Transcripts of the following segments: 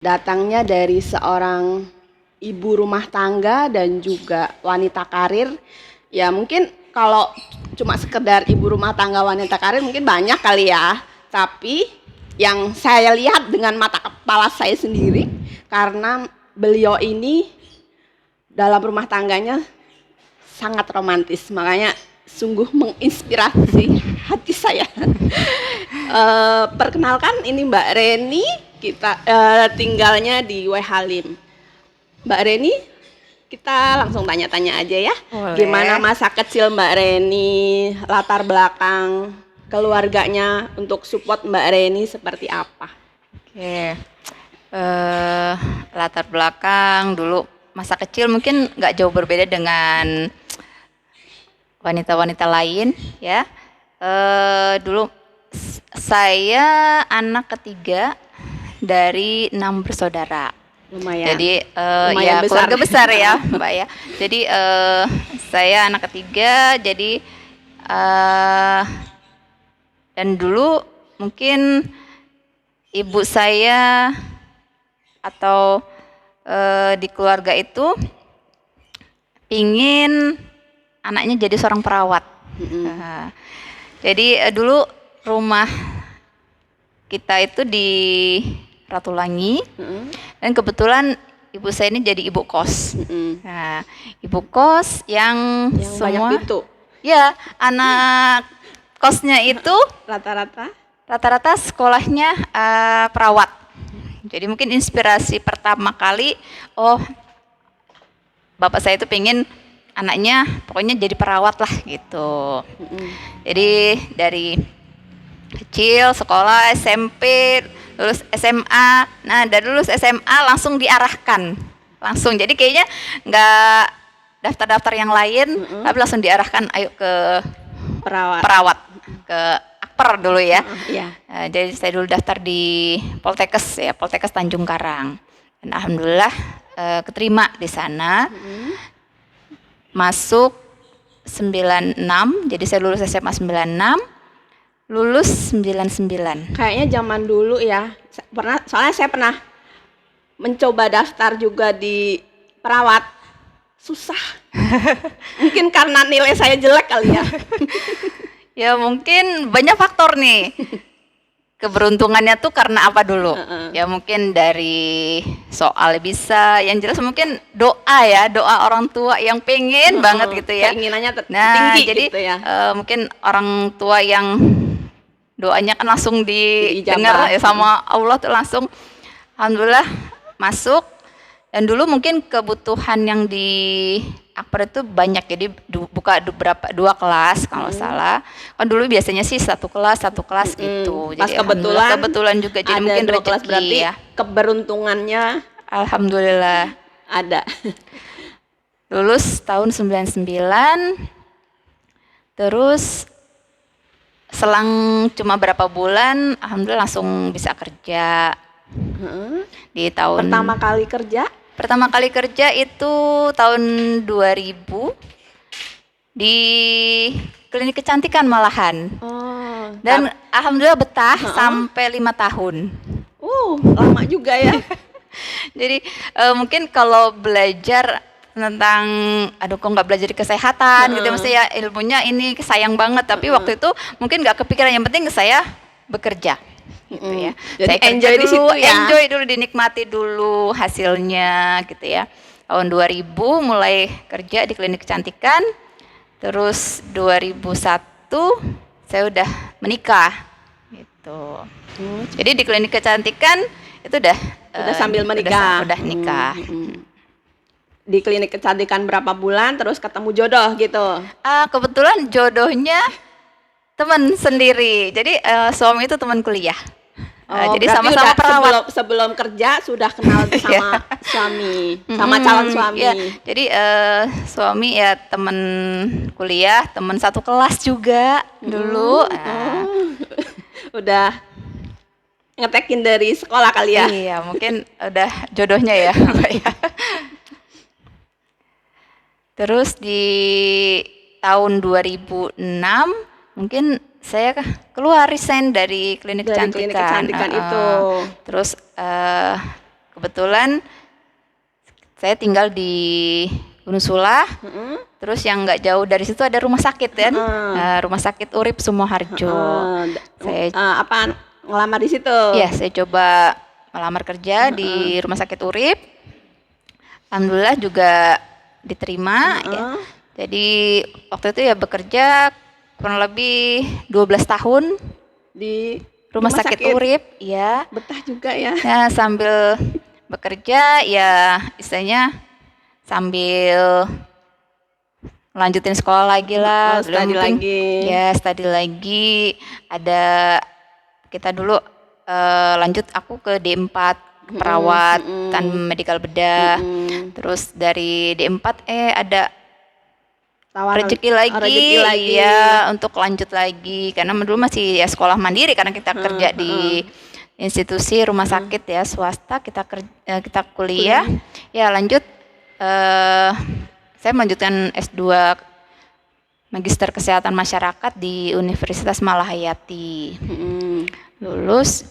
datangnya dari seorang ibu rumah tangga dan juga wanita karir. Ya mungkin kalau cuma sekedar ibu rumah tangga wanita karir mungkin banyak kali ya. Tapi yang saya lihat dengan mata kepala saya sendiri, karena beliau ini dalam rumah tangganya sangat romantis, makanya sungguh menginspirasi hati saya. Perkenalkan, ini Mbak Reni, kita tinggalnya di W Halim. Mbak Reni, kita langsung tanya-tanya aja ya. Boleh. Gimana masa kecil Mbak Reni, latar belakang keluarganya untuk support Mbak Reni seperti apa? Oke, latar belakang dulu masa kecil mungkin nggak jauh berbeda dengan wanita-wanita lain ya. Dulu saya anak ketiga dari 6 bersaudara. Lumayan. Jadi Lumayan ya besar. keluarga besar ya Mbak ya. Jadi saya anak ketiga, jadi dan dulu mungkin ibu saya atau di keluarga itu pingin anaknya jadi seorang perawat. Jadi dulu rumah kita itu di Ratulangi, dan kebetulan ibu saya ini jadi ibu kos. Nah, ibu kos yang banyak semua pintu. ya, anak kosnya itu Rata-rata sekolahnya perawat. Jadi mungkin inspirasi pertama kali, bapak saya itu pengen anaknya pokoknya jadi perawat lah gitu. Jadi dari kecil sekolah SMP, lulus SMA. Nah, dari lulus SMA langsung diarahkan. Langsung. Jadi kayaknya nggak daftar-daftar yang lain, tapi langsung diarahkan ayo ke perawat. Ke Akper dulu ya. Iya. Jadi saya dulu daftar di Poltekkes ya, Poltekkes Tanjung Karang. Dan alhamdulillah keterima di sana. Masuk 96, jadi saya lulus SMA 96, lulus 99. Kayaknya zaman dulu ya, soalnya saya pernah mencoba daftar juga di perawat, susah. Mungkin karena nilai saya jelek kali ya. Ya mungkin banyak faktor nih. Keberuntungannya tuh karena apa dulu? Ya mungkin dari soal bisa, yang jelas mungkin doa ya, doa orang tua yang pengen banget gitu ya. Keinginannya Nah, tinggi jadi gitu ya. mungkin orang tua yang doanya kan langsung didengar Diijabah. ya sama Allah tuh langsung, alhamdulillah masuk. Dan dulu mungkin kebutuhan yang di Akper itu banyak, jadi buka dua kelas kalau salah. Kan dulu biasanya sih satu kelas gitu. Pas Jadi kebetulan juga, jadi ada mungkin 2 kelas, rezeki berarti ya. keberuntungannya Alhamdulillah. ada. Lulus tahun 99, terus selang cuma berapa bulan, alhamdulillah langsung bisa kerja. Di tahun Pertama kali kerja itu tahun 2000 di klinik kecantikan malahan. Dan alhamdulillah betah sampai 5 tahun. Lama juga ya. Jadi mungkin kalau belajar tentang kok nggak belajar di kesehatan gitu, mesti ya ilmunya ini sayang banget, tapi waktu itu mungkin nggak kepikiran, yang penting saya bekerja gitu ya. Jadi Saya enjoy kerja di situ ya. enjoy dulu, dinikmati dulu hasilnya gitu ya. Tahun 2000 mulai kerja di klinik kecantikan, terus 2001 saya udah menikah gitu. Jadi di klinik kecantikan itu udah sambil menikah. Udah nikah. Di klinik kecantikan berapa bulan terus ketemu jodoh gitu? Kebetulan jodohnya teman sendiri. Jadi suami itu teman kuliah. Jadi sama-sama perawat. Sebelum kerja sudah kenal sama suami, sama calon suami. Ya, jadi suami ya teman kuliah, teman satu kelas juga dulu. Udah ngetekin dari sekolah kali ya? Iya, mungkin udah jodohnya ya, Mbak ya. Terus di tahun 2006 mungkin saya keluar resign dari klinik kecantikan itu. Terus kebetulan saya tinggal di Gunung Sulah. Terus yang nggak jauh dari situ ada rumah sakit kan, Rumah Sakit Urip Sumoharjo. Saya apa ngelamar di situ? ya saya coba melamar kerja di Rumah Sakit Urip. Alhamdulillah juga diterima. Ya. Jadi waktu itu ya bekerja kurang lebih 12 tahun Di Rumah Sakit Urip, ya. Betah juga ya. Nah, sambil bekerja ya istilahnya sambil lanjutin sekolah lagi lah, Study lagi. Ya, study lagi. Ada kita dulu lanjut aku ke D4 perawatan medical bedah. Terus dari D4 ada Tawaran rezeki lagi, rezeki lagi. ya, untuk lanjut lagi karena dulu masih ya sekolah mandiri karena kita kerja di institusi rumah sakit ya swasta, kita kuliah ya lanjut saya melanjutkan S2 Magister Kesehatan Masyarakat di Universitas Malahayati. Lulus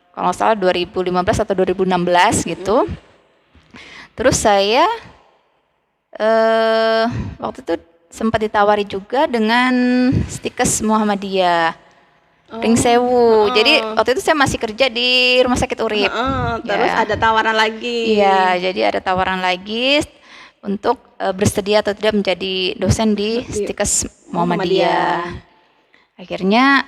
kalau nggak salah 2015 atau 2016 gitu. Terus saya waktu itu sempat ditawari juga dengan Stikes Muhammadiyah Pringsewu. Jadi waktu itu saya masih kerja di Rumah Sakit Urip. Terus Ya. ada tawaran lagi. Iya, jadi ada tawaran lagi untuk bersedia atau tidak menjadi dosen di Stikes Muhammadiyah. Akhirnya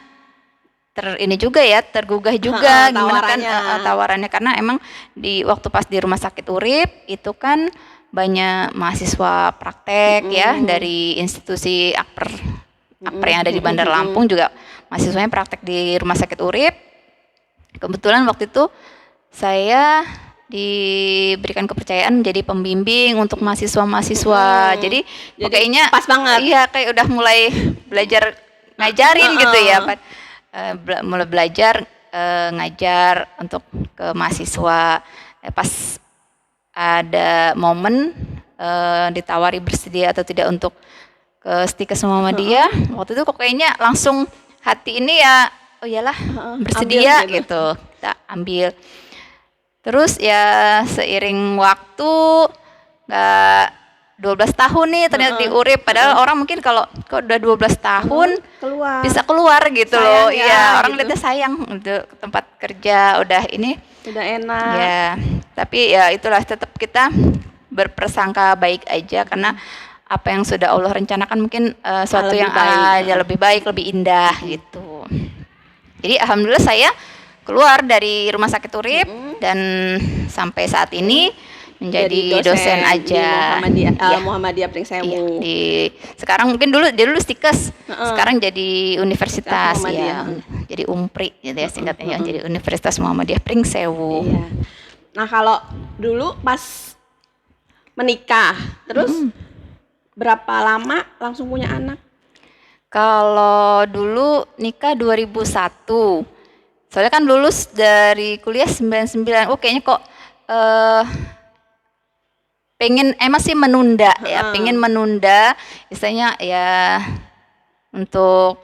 ini juga ya tergugah juga gimana kan tawarannya karena emang di waktu pas di Rumah Sakit Urip itu kan banyak mahasiswa praktek ya dari institusi Akper yang ada di Bandar Lampung juga mahasiswanya praktek di Rumah Sakit Urip. Kebetulan waktu itu saya diberikan kepercayaan menjadi pembimbing untuk mahasiswa-mahasiswa. Jadi kayaknya pas banget. Iya, kayak udah mulai belajar ngajarin gitu ya. Mulai belajar ngajar untuk ke mahasiswa. Pas ada momen ditawari bersedia atau tidak untuk ke Stikes Muhammadiyah, waktu itu kok kayaknya langsung hati ini ya, oh iyalah bersedia ambil, gitu. Kita ambil. Terus ya seiring waktu nggak 12 tahun nih ternyata di Urip, padahal orang mungkin kalau kok udah 12 tahun bisa keluar gitu loh. Iya, orang lihatnya sayang untuk tempat kerja udah ini udah enak. Ya, tapi ya itulah tetap kita berprasangka baik aja karena apa yang sudah Allah rencanakan mungkin suatu yang lebih baik, lebih indah gitu. Jadi alhamdulillah saya keluar dari Rumah Sakit Urip dan sampai saat ini menjadi dosen aja di Muhammadiyah Pringsewu. Iya, sekarang mungkin dia dulu Stikes, sekarang jadi universitas ya. Jadi UMPRI gitu ya singkatnya, jadi Universitas Muhammadiyah Pringsewu. Iya. Nah, kalau dulu pas menikah, terus berapa lama langsung punya anak? Kalau dulu nikah 2001. Soalnya kan lulus dari kuliah 99. Oh, kayaknya kok pengen masih menunda ya, pengen menunda istilahnya ya untuk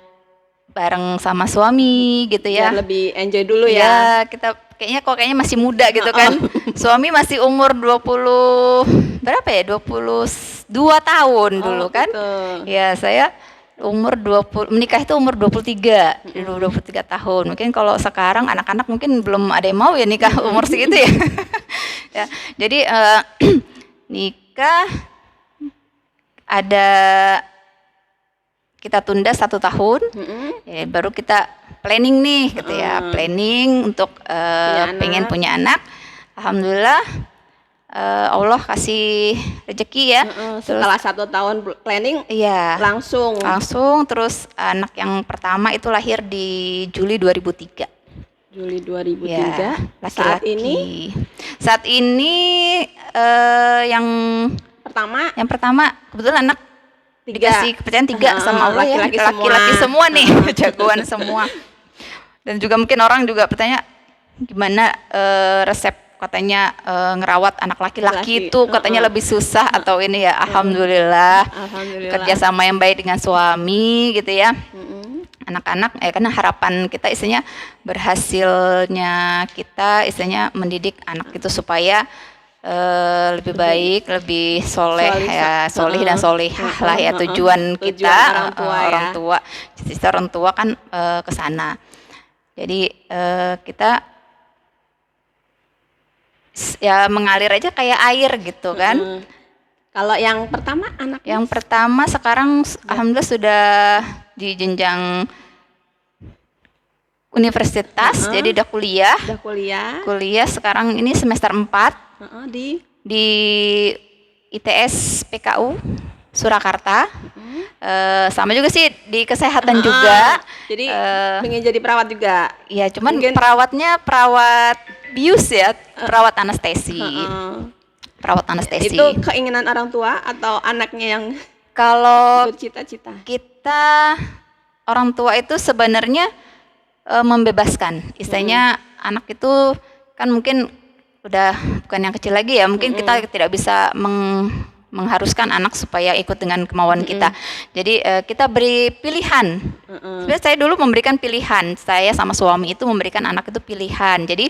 bareng sama suami gitu ya. Biar lebih enjoy dulu ya. Ya, kita kayaknya masih muda gitu kan. Suami masih umur 20 berapa ya? 22 tahun dulu kan. Gitu. Ya, saya umur 20 menikah itu umur 23. 23 tahun. Mungkin kalau sekarang anak-anak mungkin belum ada yang mau ya nikah umur segitu ya. Ya, jadi nikah ada kita tunda 1 tahun, ya, baru kita planning nih gitu ya, planning untuk pengen punya anak. Alhamdulillah Allah kasih rezeki ya. Setelah 1 tahun planning, iya, langsung terus anak yang pertama itu lahir di Juli 2003. Juli 2003. Ya, laki-laki. Saat ini yang pertama kebetulan anak dikasih kepercayaan 3 sama Allah ya, laki-laki semua nih, jagoan semua. Dan juga mungkin orang juga bertanya gimana resep katanya ngerawat anak laki-laki itu katanya lebih susah atau ini ya. Alhamdulillah kerjasama yang baik dengan suami gitu ya. anak-anak, karena harapan kita istilahnya berhasilnya kita istilahnya mendidik anak itu supaya lebih baik, lebih soleh ya, solih dan solihah lah ya, tujuan kita orang tua, cita-cita orang tua kan ke sana. Jadi kita ya mengalir aja kayak air gitu kan. Kalau yang pertama anak Yang pertama sekarang alhamdulillah sudah di jenjang universitas, jadi udah kuliah. udah kuliah. Kuliah sekarang ini semester 4 di ITS PKU Surakarta. Sama juga sih di kesehatan juga. Jadi pengen jadi perawat juga. Ya, cuman perawatnya perawat bius ya, perawat anestesi. Perawat anestesi. Itu keinginan orang tua atau anaknya yang kalau bercita-cita? Kita orang tua itu sebenarnya membebaskan. Istilahnya anak itu kan mungkin udah bukan yang kecil lagi ya. Mungkin kita tidak bisa mengharuskan anak supaya ikut dengan kemauan kita. Jadi kita beri pilihan. Sebenarnya saya dulu memberikan pilihan. Saya sama suami itu memberikan anak itu pilihan. Jadi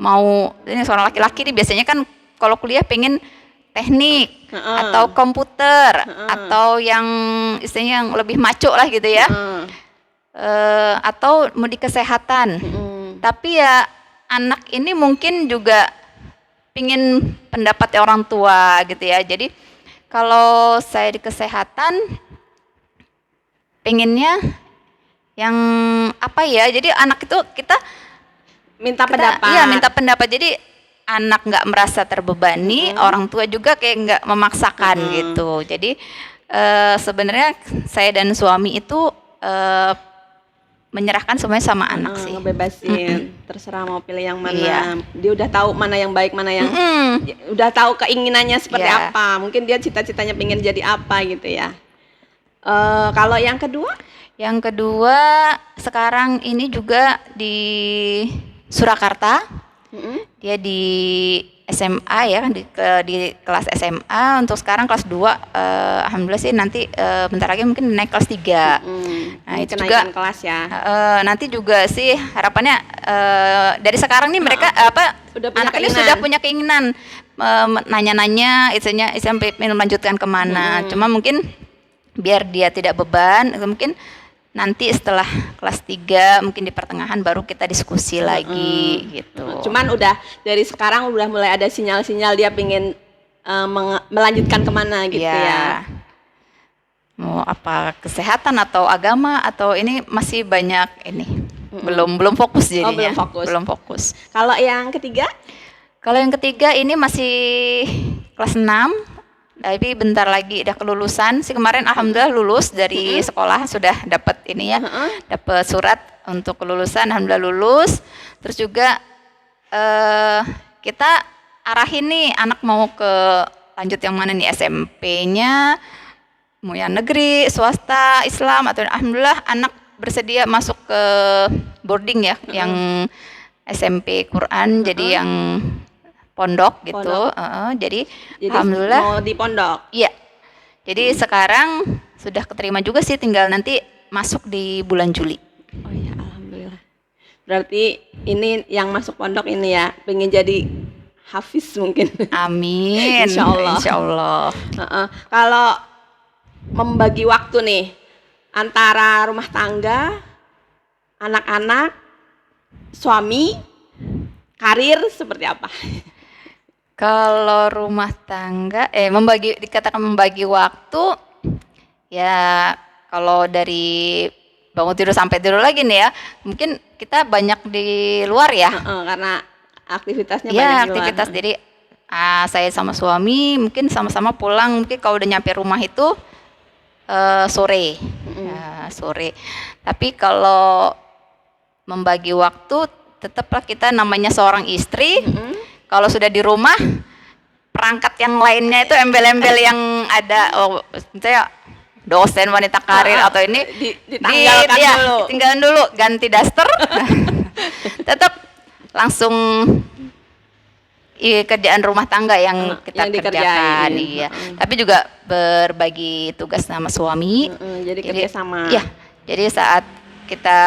mau ini seorang laki-laki nih biasanya kan kalau kuliah pengen teknik atau komputer atau yang istilahnya yang lebih maco lah gitu ya. Atau mau di kesehatan. Tapi ya anak ini mungkin juga pingin pendapat orang tua gitu ya. Jadi kalau saya di kesehatan pengennya yang apa ya? Jadi anak itu kita minta pendapat. Iya, minta pendapat. Jadi anak nggak merasa terbebani, orang tua juga kayak nggak memaksakan gitu. Jadi sebenarnya saya dan suami itu menyerahkan semuanya sama anak sih. Ngebebasin, terserah mau pilih yang mana. Iya. Dia udah tahu mana yang baik, mana yang udah tahu keinginannya seperti apa. Mungkin dia cita-citanya pengen jadi apa gitu ya. Kalau yang kedua? Yang kedua sekarang ini juga di Surakarta. Dia di SMA ya, di kelas SMA. Untuk sekarang kelas 2, alhamdulillah sih nanti bentar lagi mungkin naik kelas 3. Nah, itu juga kelas ya. Nanti juga sih harapannya dari sekarang nih mereka anak ini sudah punya keinginan nanya-nanya istilahnya sampai melanjutkan kemana. Cuma mungkin biar dia tidak beban, mungkin nanti setelah kelas 3 mungkin di pertengahan baru kita diskusi lagi gitu. Cuman udah dari sekarang udah mulai ada sinyal-sinyal dia pengen melanjutkan kemana gitu ya. Mau apa, kesehatan atau agama atau ini masih banyak ini. Belum fokus jadinya. Belum fokus. Kalau yang ketiga? Kalau yang ketiga ini masih kelas 6. Tapi bentar lagi udah kelulusan sih, kemarin alhamdulillah lulus dari sekolah, sudah dapat ini ya, dapat surat untuk kelulusan, alhamdulillah lulus. Terus juga kita arahin nih anak mau ke lanjut yang mana nih, SMP-nya mau yang negeri, swasta, Islam atau alhamdulillah anak bersedia masuk ke boarding ya, yang SMP Quran, jadi yang pondok gitu. Jadi alhamdulillah mau di pondok. Iya. Jadi sekarang sudah keterima juga sih, tinggal nanti masuk di bulan Juli. Oh ya, alhamdulillah. Berarti ini yang masuk pondok ini ya, pengen jadi hafiz mungkin. Amin. Insyaallah. Kalau membagi waktu nih antara rumah tangga, anak-anak, suami, karir seperti apa? Kalau rumah tangga, dikatakan membagi waktu, ya kalau dari bangun tidur sampai tidur lagi nih ya, mungkin kita banyak di luar ya. Karena aktivitasnya ya, banyak di luar. Aktivitas, jadi saya sama suami mungkin sama-sama pulang, mungkin kalau udah nyampe rumah itu sore. Sore. Tapi kalau membagi waktu, tetaplah kita namanya seorang istri. Kalau sudah di rumah, perangkat yang lainnya itu embel-embel yang ada, misalnya dosen wanita karir atau ini ditinggalkan dulu, ganti daster, tetap langsung kerjaan rumah tangga yang kita kerjakan. Iya. Tapi juga berbagi tugas sama suami. Jadi kerjasama. Iya. Jadi saat kita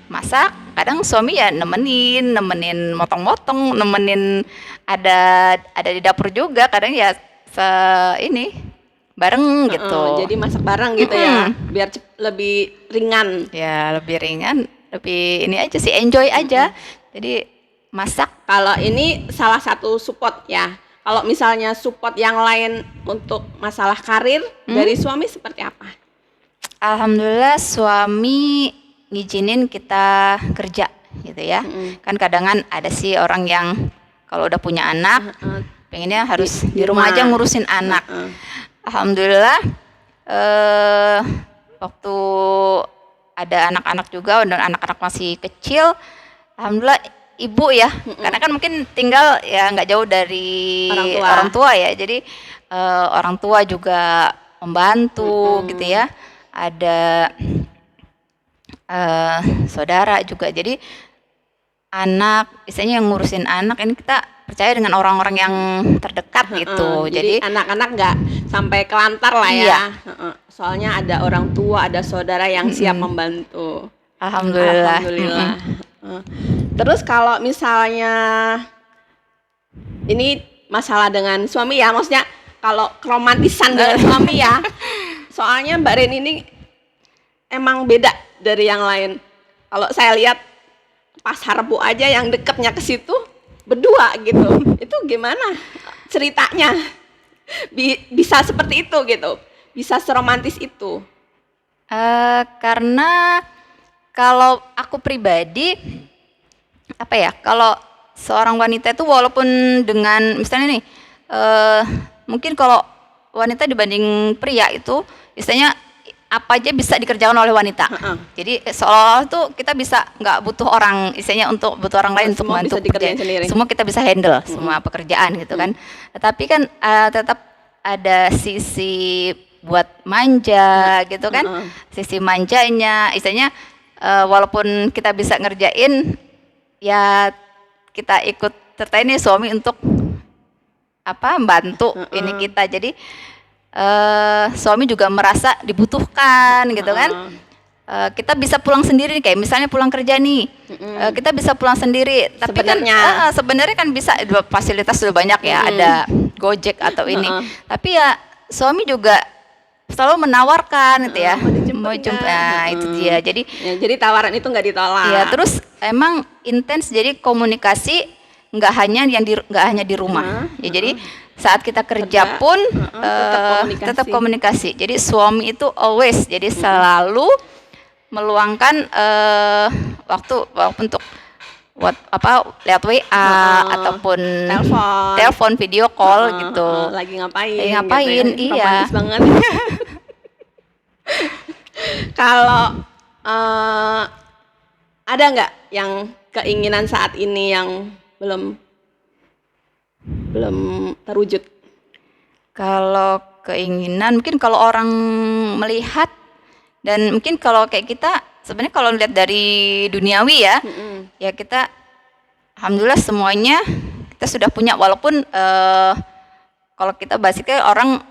masak, kadang suami ya nemenin motong-motong, nemenin ada di dapur juga, kadang ya ini bareng gitu. Jadi masak bareng gitu ya, biar lebih ringan. Ya lebih ringan, lebih ini aja sih, enjoy aja. Jadi masak. Kalau ini salah satu support ya. Kalau misalnya support yang lain untuk masalah karir dari suami seperti apa? Alhamdulillah suami ngizinin kita kerja gitu ya. Kan kadang ada sih orang yang kalau udah punya anak pengennya harus di rumah aja ngurusin anak. Alhamdulillah waktu ada anak-anak juga, dan anak-anak masih kecil, alhamdulillah ibu ya, karena kan mungkin tinggal ya nggak jauh dari orang tua ya, jadi orang tua juga membantu gitu ya, ada saudara juga, jadi anak, misalnya yang ngurusin anak ini kita percaya dengan orang-orang yang terdekat gitu. Jadi anak-anak nggak sampai kelantar lah ya. Iya. Soalnya ada orang tua, ada saudara yang siap membantu. Alhamdulillah. Terus kalau misalnya ini masalah dengan suami ya, maksudnya kalau keromantisan dengan suami ya. Soalnya Mbak Ren ini emang beda dari yang lain. Kalau saya lihat pas Harbo aja yang deketnya ke situ berdua gitu. Itu gimana ceritanya? Bisa seperti itu gitu. Bisa seromantis itu. Karena kalau aku pribadi apa ya? Kalau seorang wanita itu walaupun dengan misalnya nih mungkin kalau wanita dibanding pria itu misalnya apa aja bisa dikerjakan oleh wanita. Jadi seolah-olah tuh kita bisa nggak butuh orang, istilahnya untuk butuh orang lain untuk membantu kerjaan. Semua kita bisa handle semua pekerjaan gitu kan. Tapi kan tetap ada sisi buat manja gitu kan. Sisi manjanya, istilahnya walaupun kita bisa ngerjain, ya kita ikut sertain nih suami untuk membantu ini kita. Jadi suami juga merasa dibutuhkan gitu kan. Kita bisa pulang sendiri kayak misalnya pulang kerja nih, kita bisa pulang sendiri, tapi sebenarnya kan bisa, fasilitas sudah banyak ya, ada Gojek atau ini, tapi ya suami juga selalu menawarkan gitu ya, mau jumpa, itu dia. Jadi tawaran itu nggak ditolak ya. Terus emang intens, jadi komunikasi nggak hanya di rumah ya, jadi saat kita kerja pun tetap komunikasi. Jadi suami itu always, jadi selalu meluangkan waktu untuk lihat WA ataupun telepon video call gitu. Lagi ngapain? Gitu ya. Iya. Romantis banget. Kalau ada nggak yang keinginan saat ini yang belum terwujud? Kalau keinginan mungkin kalau orang melihat, dan mungkin kalau kayak kita sebenarnya kalau lihat dari duniawi ya, ya kita alhamdulillah semuanya kita sudah punya, walaupun kalau kita basicnya orang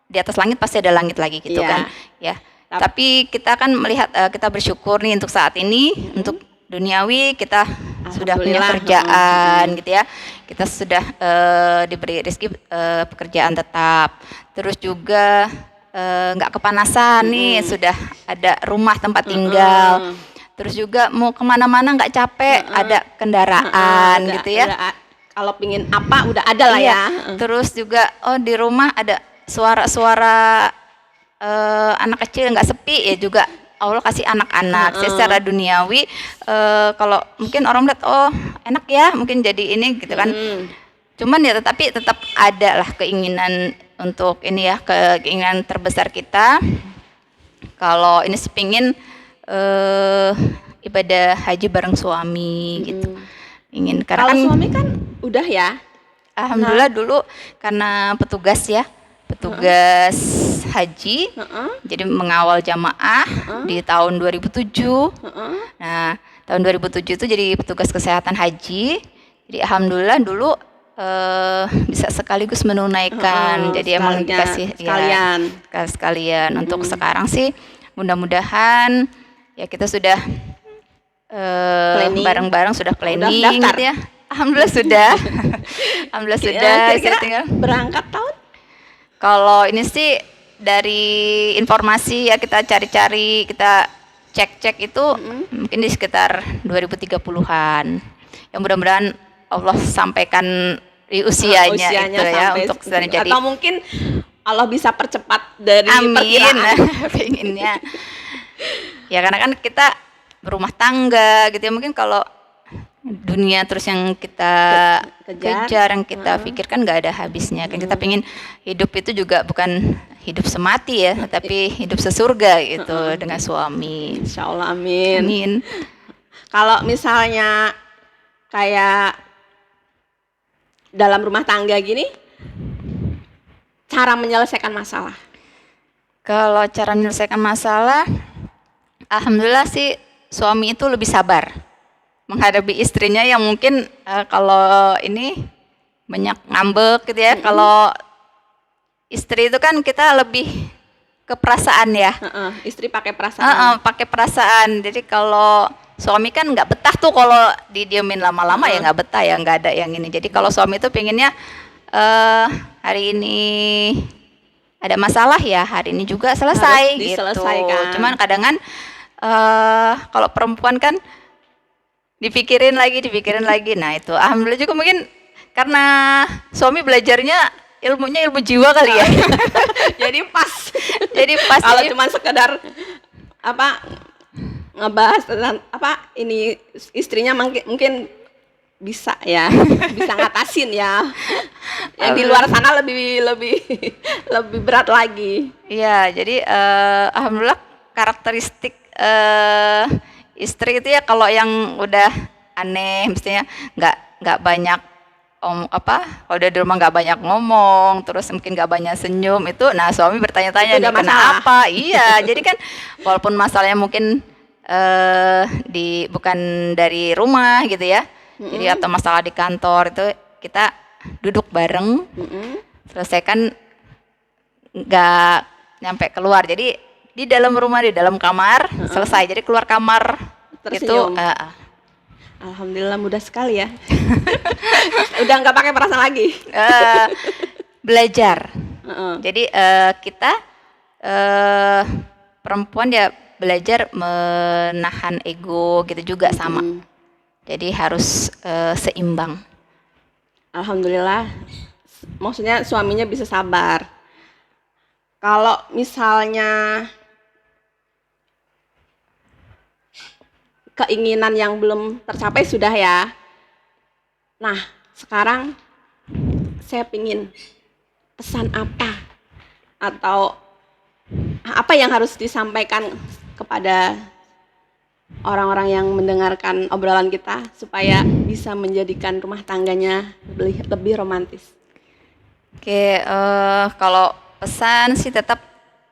di atas langit pasti ada langit lagi gitu kan ya. Tapi kita kan melihat, kita bersyukur nih untuk saat ini, untuk duniawi kita sudah punya kerjaan gitu ya, kita sudah diberi rezeki pekerjaan tetap, terus juga nggak kepanasan nih, sudah ada rumah tempat tinggal, terus juga mau kemana-mana nggak capek, ada kendaraan gitu ya. Kalau pingin apa udah ada lah ya. Terus juga di rumah ada suara-suara anak kecil, nggak sepi ya juga. Allah kasih anak-anak. Secara duniawi kalau mungkin orang lihat enak ya, mungkin jadi ini gitu kan. Cuman ya tetapi tetap ada lah keinginan untuk ini ya, keinginan terbesar kita. Kalau ini sepingin ibadah haji bareng suami gitu. Ingin, karena kalau suami kan udah ya. Alhamdulillah dulu karena petugas haji, jadi mengawal jamaah di tahun 2007. Nah, tahun 2007 itu jadi petugas kesehatan haji. Jadi alhamdulillah dulu bisa sekaligus menunaikan. Jadi emang dikasih sekalian. Untuk sekarang sih mudah-mudahan ya kita sudah Planning. bareng-bareng sudah planning daftar? gitu ya. Alhamdulillah sudah. Alhamdulillah sudah. Kira-kira Saya tinggal. berangkat tahun? Kalau ini sih dari informasi ya kita cari-cari, kita cek-cek itu mungkin di sekitar 2030-an. Yang mudah-mudahan Allah sampaikan di usianya itu ya sampai untuk jadi. Atau mungkin Allah bisa percepat dari Amin. perkiraan. Pengennya. Ya karena kan kita berumah tangga gitu ya, mungkin kalau dunia terus yang kita kejar yang kita pikirkan nggak ada habisnya kan. Kita pengen hidup itu juga bukan hidup semati ya, tapi hidup sesurga gitu dengan suami. Insya Allah, amin. Amin. Kalau misalnya kayak dalam rumah tangga gini, cara menyelesaikan masalah. Kalau cara menyelesaikan masalah, alhamdulillah sih suami itu lebih sabar menghadapi istrinya yang mungkin kalau ini banyak ngambek gitu ya. Kalau istri itu kan kita lebih ke perasaan ya. Istri pakai perasaan. Pakai perasaan. Jadi kalau suami kan nggak betah tuh kalau didiemin lama-lama ya nggak betah ya, nggak ada yang ini. Jadi kalau suami itu pengennya hari ini ada masalah ya hari ini juga selesai Harus gitu. diselesaikan. Cuman kadang kan kalau perempuan kan dipikirin lagi. Nah itu alhamdulillah juga mungkin karena suami belajarnya ilmunya ilmu jiwa kali ya. Jadi pas. Jadi pas Kalau cuma sekedar ngebahas tentang ini istrinya mungkin bisa ya, bisa ngatasin ya. Yang di luar sana lebih berat lagi. Iya, jadi alhamdulillah karakteristik istri itu ya kalau yang udah aneh, mestinya nggak banyak kalau udah di rumah nggak banyak ngomong, terus mungkin nggak banyak senyum itu, nah suami bertanya-tanya nih kenapa? Iya, jadi kan walaupun masalahnya mungkin bukan dari rumah gitu ya, jadi atau masalah di kantor itu kita duduk bareng, selesaikan nggak nyampe keluar, jadi di dalam rumah di dalam kamar selesai, jadi keluar kamar tersenyum. Itu alhamdulillah mudah sekali ya. Udah nggak pakai perasaan lagi. Belajar. Jadi kita perempuan ya belajar menahan ego gitu juga sama. Jadi harus seimbang. Alhamdulillah. Maksudnya suaminya bisa sabar. Kalau misalnya keinginan yang belum tercapai sudah ya. Nah, sekarang saya pingin pesan apa atau apa yang harus disampaikan kepada orang-orang yang mendengarkan obrolan kita supaya bisa menjadikan rumah tangganya lebih romantis. Oke, kalau pesan sih tetap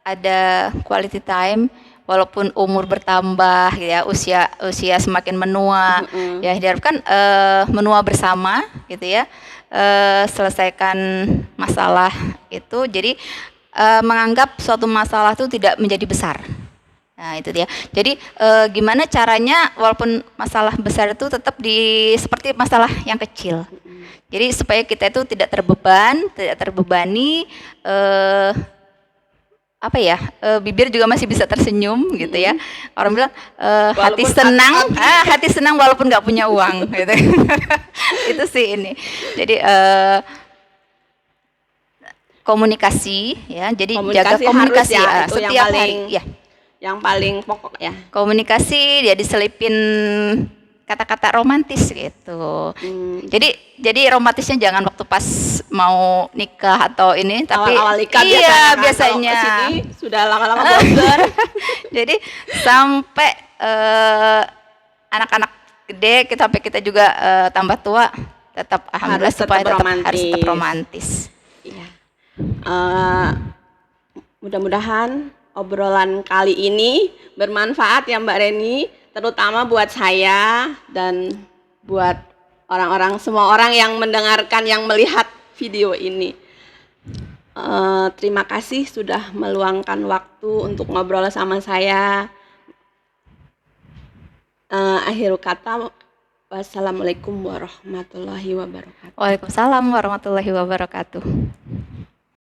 ada quality time. Walaupun umur bertambah ya, usia semakin menua, ya diharapkan menua bersama gitu ya, selesaikan masalah itu. Jadi menganggap suatu masalah itu tidak menjadi besar. Nah itu dia. Jadi gimana caranya walaupun masalah besar itu tetap seperti masalah yang kecil. Jadi supaya kita itu tidak terbebani. Bibir juga masih bisa tersenyum gitu ya. Orang bilang hati senang walaupun nggak punya uang gitu. Itu sih ini. Jadi komunikasi ya. Jadi jaga komunikasi ya, itu setiap hari ya. Yang paling pokok ya. Komunikasi dia diselipin kata-kata romantis gitu. Jadi romantisnya jangan waktu pas mau nikah atau ini, tapi awal nikah biasanya kesini, sudah lama-lama bosan. Jadi sampai anak-anak gede, sampai kita juga tambah tua, tetap alhamdulillah harus tetap romantis. Iya. Mudah-mudahan obrolan kali ini bermanfaat ya Mbak Reni, terutama buat saya dan buat semua orang yang mendengarkan, yang melihat video ini. Terima kasih sudah meluangkan waktu untuk ngobrol sama saya. Akhir kata, wassalamualaikum warahmatullahi wabarakatuh. Waalaikumsalam warahmatullahi wabarakatuh.